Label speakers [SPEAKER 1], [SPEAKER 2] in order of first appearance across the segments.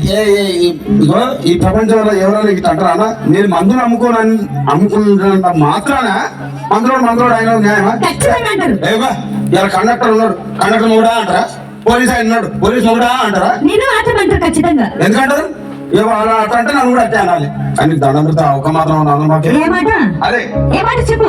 [SPEAKER 1] ఈ ప్రపంచంలో ఎవరైనా ఇట్లా అంటారా? నేను మందులు అమ్ముకున్నంత మాత్రాన మందులోడు ఆయన న్యాయమా? ఇలా కండక్టర్ ఉన్నాడు, కండక్టర్ కూడా అంటారా? పోలీస్ ఆయన ఉన్నాడు, పోలీస్ కూడా అంటారా?
[SPEAKER 2] ఖచ్చితంగా
[SPEAKER 1] ఎందుకంటారు? అలా అట్లా అంటే నన్ను కూడా అట్టే అనాలి. కానీ దండం పెడతా ఒక మాత్రం అదే
[SPEAKER 2] చెప్పు.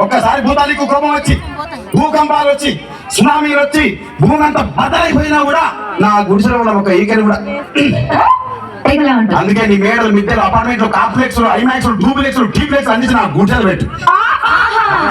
[SPEAKER 1] ఒక్కసారి భూతానికి కోపం వచ్చి, భూకంపాలు వచ్చి, సునామీలు వచ్చి, భూమి అంతా బదలైపోయినా కూడా నా గుడిసెలో ఉన్న ఒక ఈకని కూడా. అందుకే నీ మేడలు, మిద్దెలు, అపార్ట్మెంట్లు, కాంప్లెక్స్, ఐమాక్స్, డూప్లెక్స్, టీప్లెక్స్ అందించి నా గుడిసెలు పెట్టు.